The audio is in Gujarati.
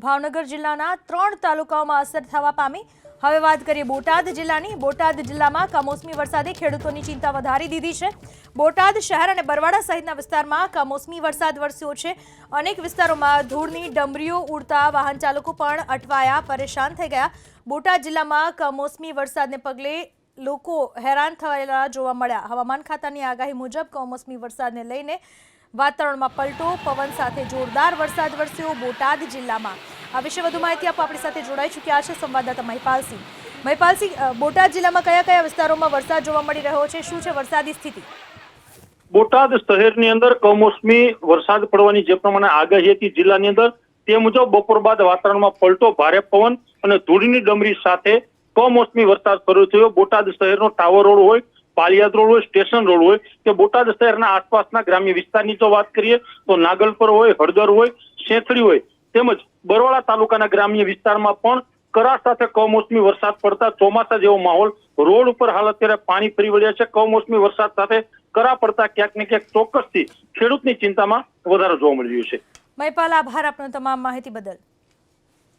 ભાવનગર જિલ્લાના 3 તાલુકાઓમાં અસર થવા પામી। હવે વાત કરીએ બોટાદ જિલ્લાની। બોટાદ જિલ્લામાં કમોસમી વરસાદે ખેડૂતોની ચિંતા વધારી દીધી છે। બોટાદ શહેર અને બરવાડા સહિતના વિસ્તારમાં કમોસમી વરસાદ વરસ્યો છે। અનેક વિસ્તારોમાં ધૂળની ડમરીઓ ઉડતા વાહન ચાલકો પણ અટવાયા, પરેશાન થઈ ગયા। બોટાદ જિલ્લામાં કમોસમી વરસાદને પગલે લોકો હેરાન થયેલા જોવા મળ્યા। હવામાન ખાતાની આગાહી મુજબ કમોસમી વરસાદને લઈને વાતાવરણમાં પલટો, પવન સાથે જોરદાર વરસાદ વરસ્યો બોટાદ જિલ્લામાં। આ વિશે વધુ માહિતી આપવા આપણી સાથે જોડાઈ ચૂક્યા છે સંવાદદાતા મહિપાલસિંહ। મહિપાલસિંહ, બોટાદ જિલ્લામાં કયા કયા વિસ્તારોમાં વરસાદ જોવા મળી રહ્યો છે? શું છે વરસાદી સ્થિતિ? બોટાદ શહેરની અંદર કમોસમી વરસાદ પડવાની જે પ્રમાણે આગાહી હતી જિલ્લાની અંદર, તે મુજબ બપોર બાદ વાતાવરણમાં પલટો, ભારે પવન અને ધૂળની ડમરી સાથે કમોસમી વરસાદ શરૂ થયો। બોટાદ શહેરનો ટાવર રોડ હોય, પાલિયાદ રોડ હોય, સ્ટેશન રોડ હોય કે બોટાદ શહેરના આસપાસના ગ્રામ્ય વિસ્તારની જો વાત કરીએ તો નાગલપર હોય, હળદર હોય, શેથડી હોય તેમજ બરવાળા તાલુકાના ગ્રામ્ય વિસ્તારમાં પણ કરા સાથે કમોસમી વરસાદ પડતા ચોમાસા જેવો માહોલ, રોડ ઉપર હાલ અત્યારે પાણી ફરી વળ્યા છે। કમોસમી વરસાદ સાથે કરા પડતા ક્યાંક ને ક્યાંક ચોક્કસથી ખેડૂતની ચિંતામાં વધારો જોવા મળી રહ્યો છે। મહિપાલ, આભાર આપનો તમામ માહિતી બદલ।